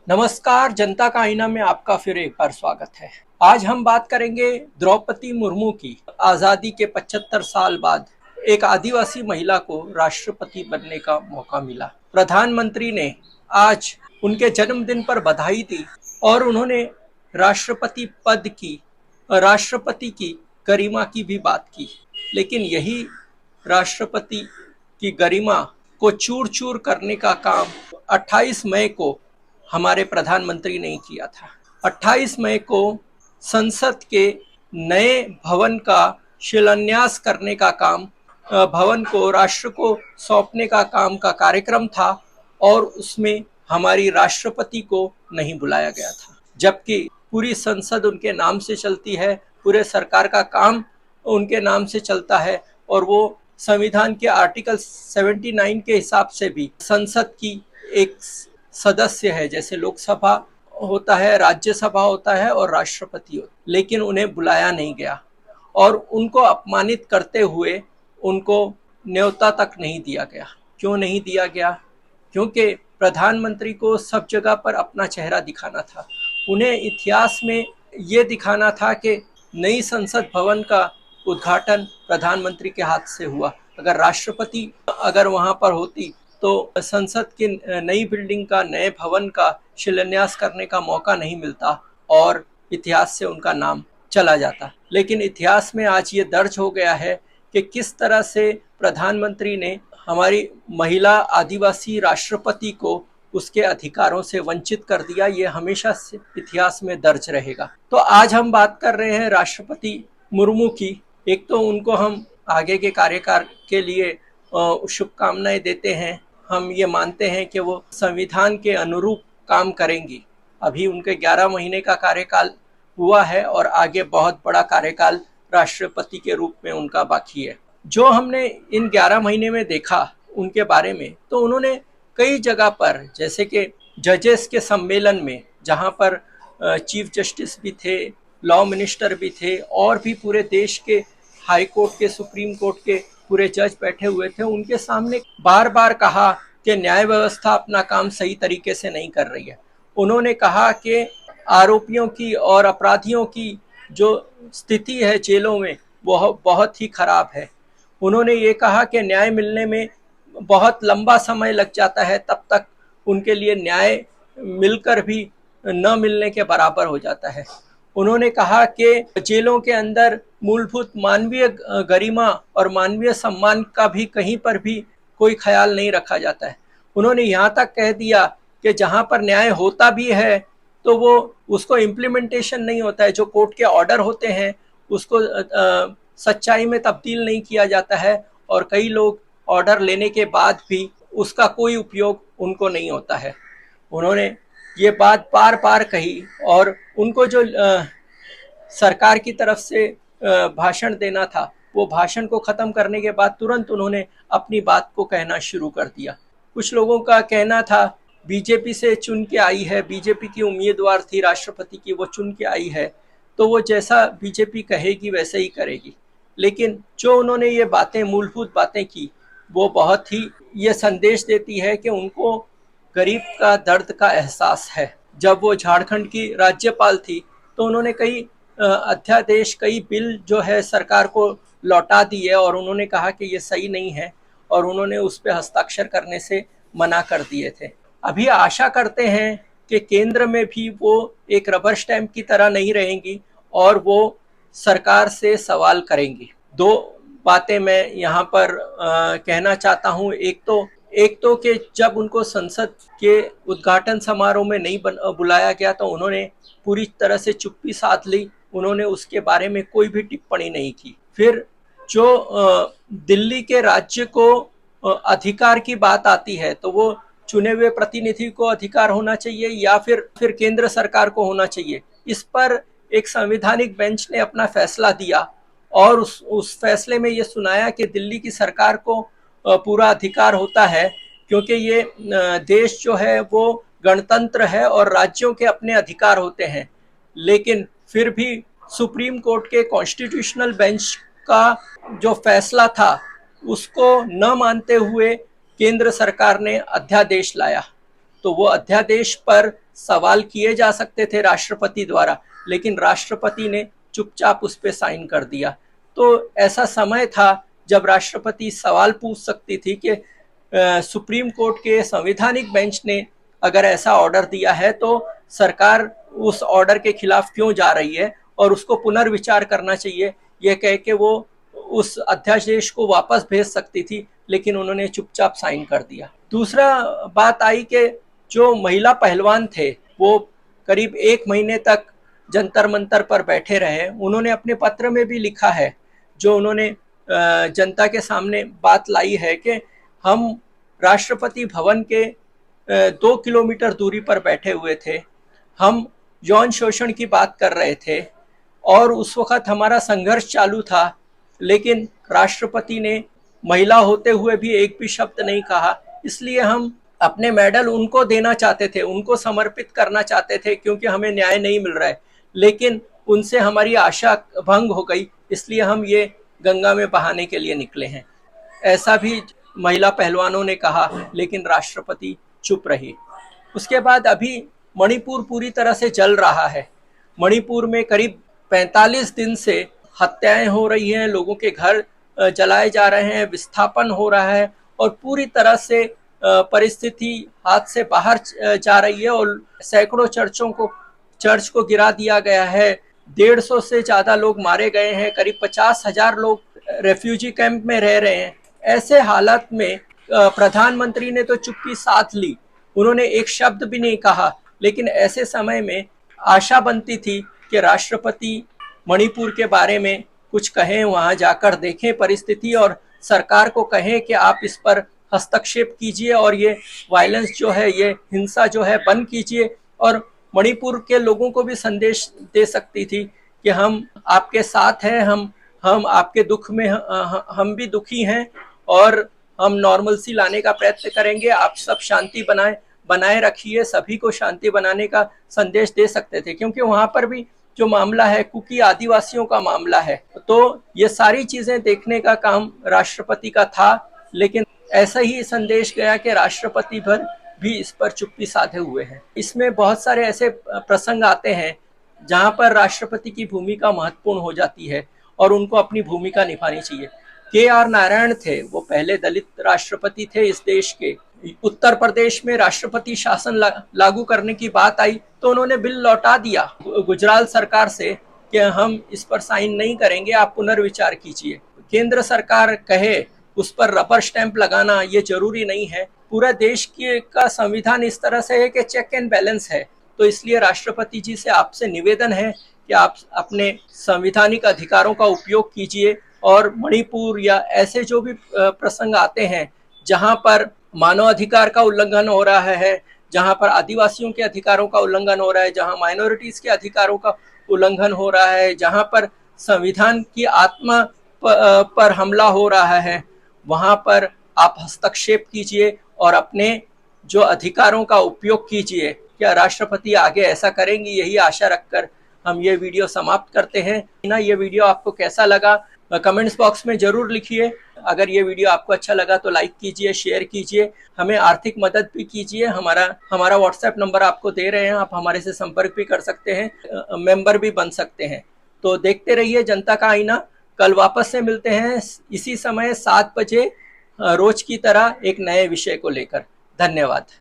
नमस्कार, जनता का आईना में आपका फिर एक बार स्वागत है। आज हम बात करेंगे द्रौपदी मुर्मू की। आज़ादी के 75 साल बाद एक आदिवासी महिला को राष्ट्रपति बनने का मौका मिला। प्रधानमंत्री ने आज उनके जन्मदिन पर बधाई दी और उन्होंने राष्ट्रपति पद की राष्ट्रपति की गरिमा की भी बात की। लेकिन यही राष्ट्रपति की गरिमा को चूर चूर करने का काम 28 मई को हमारे प्रधानमंत्री ने किया था। 28 मई को संसद के नए भवन का शिलान्यास करने का काम, भवन को राष्ट्र को सौंपने का काम का कार्यक्रम था और उसमें हमारी राष्ट्रपति को नहीं बुलाया गया था, जबकि पूरी संसद उनके नाम से चलती है, पूरे सरकार का काम उनके नाम से चलता है और वो संविधान के आर्टिकल 79 के हिसाब से भी संसद की एक सदस्य है। जैसे लोकसभा होता है, राज्यसभा होता है और राष्ट्रपति होता है, लेकिन उन्हें बुलाया नहीं गया और उनको अपमानित करते हुए उनको न्योता तक नहीं दिया गया। क्यों नहीं दिया गया? क्योंकि प्रधानमंत्री को सब जगह पर अपना चेहरा दिखाना था। उन्हें इतिहास में ये दिखाना था कि नई संसद भवन का उद्घाटन प्रधानमंत्री के हाथ से हुआ। अगर राष्ट्रपति अगर वहां पर होती तो संसद की नई बिल्डिंग का, नए भवन का शिलान्यास करने का मौका नहीं मिलता और इतिहास से उनका नाम चला जाता। लेकिन इतिहास में आज ये दर्ज हो गया है कि किस तरह से प्रधानमंत्री ने हमारी महिला आदिवासी राष्ट्रपति को उसके अधिकारों से वंचित कर दिया। ये हमेशा से इतिहास में दर्ज रहेगा। तो आज हम बात कर रहे हैं राष्ट्रपति मुर्मू की। एक तो उनको हम आगे के कार्यकाल के लिए शुभकामनाएं देते हैं। हम ये मानते हैं कि वो संविधान के अनुरूप काम करेंगी। अभी उनके 11 महीने का कार्यकाल हुआ है और आगे बहुत बड़ा कार्यकाल राष्ट्रपति के रूप में उनका बाकी है। जो हमने इन 11 महीने में देखा उनके बारे में, तो उन्होंने कई जगह पर, जैसे कि जजेस के सम्मेलन में, जहाँ पर चीफ जस्टिस भी थे, लॉ मिनिस्टर भी थे और भी पूरे देश के हाई कोर्ट के, सुप्रीम कोर्ट के पूरे जज बैठे हुए थे, उनके सामने बार बार कहा कि न्याय व्यवस्था अपना काम सही तरीके से नहीं कर रही है। उन्होंने कहा कि आरोपियों की और अपराधियों की जो स्थिति है जेलों में वो बहुत ही खराब है। उन्होंने ये कहा कि न्याय मिलने में बहुत लंबा समय लग जाता है, तब तक उनके लिए न्याय मिलकर भी न मिलने के बराबर हो जाता है। उन्होंने कहा कि जेलों के अंदर मूलभूत मानवीय गरिमा और मानवीय सम्मान का भी कहीं पर भी कोई ख्याल नहीं रखा जाता है। उन्होंने यहाँ तक कह दिया कि जहाँ पर न्याय होता भी है तो वो उसको इम्प्लीमेंटेशन नहीं होता है। जो कोर्ट के ऑर्डर होते हैं उसको सच्चाई में तब्दील नहीं किया जाता है और कई लोग ऑर्डर लेने के बाद भी उसका कोई उपयोग उनको नहीं होता है। उन्होंने ये बात बार बार कही और उनको जो सरकार की तरफ से भाषण देना था, वो भाषण को ख़त्म करने के बाद तुरंत उन्होंने अपनी बात को कहना शुरू कर दिया। कुछ लोगों का कहना था बीजेपी से चुन के आई है, बीजेपी की उम्मीदवार थी राष्ट्रपति की, वो चुन के आई है तो वो जैसा बीजेपी कहेगी वैसे ही करेगी। लेकिन जो उन्होंने ये बातें, मूलभूत बातें की, वो बहुत ही ये संदेश देती है कि उनको गरीब का दर्द का एहसास है। जब वो झारखंड की राज्यपाल थी तो उन्होंने कई अध्यादेश, कई बिल जो है सरकार को लौटा दिए और उन्होंने कहा कि ये सही नहीं है और उन्होंने उस पर हस्ताक्षर करने से मना कर दिए थे। अभी आशा करते हैं कि केंद्र में भी वो एक रबर स्टैंप की तरह नहीं रहेंगी और वो सरकार से सवाल करेंगी। दो बातें मैं यहाँ पर कहना चाहता हूँ। एक तो कि जब उनको संसद के उद्घाटन समारोह में नहीं बुलाया गया तो उन्होंने पूरी तरह से चुप्पी साध ली। उन्होंने उसके बारे में कोई भी टिप्पणी नहीं की। फिर जो दिल्ली के राज्य को अधिकार की बात आती है तो वो चुने हुए प्रतिनिधि को अधिकार होना चाहिए या फिर केंद्र सरकार को होना चाहिए। इस पर एक संवैधानिक बेंच ने अपना फैसला दिया और उस फैसले में ये सुनाया कि दिल्ली की सरकार को पूरा अधिकार होता है, क्योंकि ये देश जो है वो गणतंत्र है और राज्यों के अपने अधिकार होते हैं। लेकिन फिर भी सुप्रीम कोर्ट के कॉन्स्टिट्यूशनल बेंच का जो फैसला था उसको न मानते हुए केंद्र सरकार ने अध्यादेश लाया। तो वो अध्यादेश पर सवाल किए जा सकते थे राष्ट्रपति द्वारा, लेकिन राष्ट्रपति ने चुपचाप उस पर साइन कर दिया। तो ऐसा समय था जब राष्ट्रपति सवाल पूछ सकती थी कि सुप्रीम कोर्ट के संवैधानिक बेंच ने अगर ऐसा ऑर्डर दिया है तो सरकार उस ऑर्डर के खिलाफ क्यों जा रही है और उसको पुनर्विचार करना चाहिए, यह कह के वो उस अध्यादेश को वापस भेज सकती थी, लेकिन उन्होंने चुपचाप साइन कर दिया। दूसरा बात आई कि जो महिला पहलवान थे वो करीब 1 महीने तक जंतर मंतर पर बैठे रहे। उन्होंने अपने पत्र में भी लिखा है, जो उन्होंने जनता के सामने बात लाई है कि हम राष्ट्रपति भवन के 2 किलोमीटर दूरी पर बैठे हुए थे, हम यौन शोषण की बात कर रहे थे और उस वक्त हमारा संघर्ष चालू था, लेकिन राष्ट्रपति ने महिला होते हुए भी एक भी शब्द नहीं कहा। इसलिए हम अपने मेडल उनको देना चाहते थे, उनको समर्पित करना चाहते थे, क्योंकि हमें न्याय नहीं मिल रहा है, लेकिन उनसे हमारी आशा भंग हो गई, इसलिए हम ये गंगा में बहाने के लिए निकले हैं। ऐसा भी महिला पहलवानों ने कहा, लेकिन राष्ट्रपति चुप रही। उसके बाद अभी मणिपुर पूरी तरह से जल रहा है। मणिपुर में करीब 45 दिन से हत्याएं हो रही हैं, लोगों के घर जलाए जा रहे हैं, विस्थापन हो रहा है और पूरी तरह से परिस्थिति हाथ से बाहर जा रही है और सैकड़ों चर्च को गिरा दिया गया है। 150 से ज्यादा लोग मारे गए हैं, करीब 50,000 लोग रेफ्यूजी कैंप में रह रहे हैं। ऐसे हालात में प्रधानमंत्री ने तो चुप्पी साध ली, उन्होंने एक शब्द भी नहीं कहा, लेकिन ऐसे समय में आशा बनती थी कि राष्ट्रपति मणिपुर के बारे में कुछ कहें, वहां जाकर देखें परिस्थिति और सरकार को कहें कि आप इस पर हस्तक्षेप कीजिए और ये वायलेंस जो है, ये हिंसा जो है बंद कीजिए, और मणिपुर के लोगों को भी संदेश दे सकती थी कि हम आपके साथ हैं, हम आपके दुख में हम भी दुखी हैं और हम नॉर्मलसी लाने का प्रयत्न करेंगे, आप सब शांति बनाए रखिए, सभी को शांति बनाने का संदेश दे सकते थे। क्योंकि वहां पर भी जो मामला है कुकी आदिवासियों का मामला है, तो ये सारी चीजें देखने का काम राष्ट्रपति का था, लेकिन ऐसा ही संदेश गया कि राष्ट्रपति भर भी इस पर चुप्पी साधे हुए हैं। इसमें बहुत सारे ऐसे प्रसंग आते हैं जहां पर राष्ट्रपति की भूमिका महत्वपूर्ण हो जाती है और उनको अपनी भूमिका निभानी चाहिए। KR नारायण थे, वो पहले दलित राष्ट्रपति थे इस देश के। उत्तर प्रदेश में राष्ट्रपति शासन लागू करने की बात आई तो उन्होंने बिल लौटा दिया गुजराल सरकार से कि हम इस पर साइन नहीं करेंगे, आप पुनर्विचार कीजिए। केंद्र सरकार कहे उस पर रबर स्टैंप लगाना ये जरूरी नहीं है। पूरा देश का संविधान इस तरह से है कि चेक एंड बैलेंस है, तो इसलिए राष्ट्रपति जी से आपसे निवेदन है कि आप अपने संवैधानिक अधिकारों का उपयोग कीजिए और मणिपुर या ऐसे जो भी प्रसंग आते हैं जहां पर मानव अधिकार का उल्लंघन हो रहा है, जहां पर आदिवासियों के अधिकारों का उल्लंघन हो रहा है, जहां माइनॉरिटीज के अधिकारों का उल्लंघन हो रहा है, जहां पर संविधान की आत्मा पर हमला हो रहा है, वहां पर आप हस्तक्षेप कीजिए और अपने जो अधिकारों का उपयोग कीजिए। क्या राष्ट्रपति आगे ऐसा करेंगी, यही आशा रखकर हम ये वीडियो समाप्त करते हैं। ना ये वीडियो आपको कैसा लगा कमेंट्स बॉक्स में जरूर लिखिए। अगर ये वीडियो आपको अच्छा लगा तो लाइक कीजिए, शेयर कीजिए, हमें आर्थिक मदद भी कीजिए। हमारा व्हाट्सएप नंबर आपको दे रहे हैं, आप हमारे से संपर्क भी कर सकते हैं, मेंबर भी बन सकते हैं। तो देखते रहिए जनता का आईना। कल वापस से मिलते हैं इसी समय 7 बजे, रोज की तरह एक नए विषय को लेकर। धन्यवाद।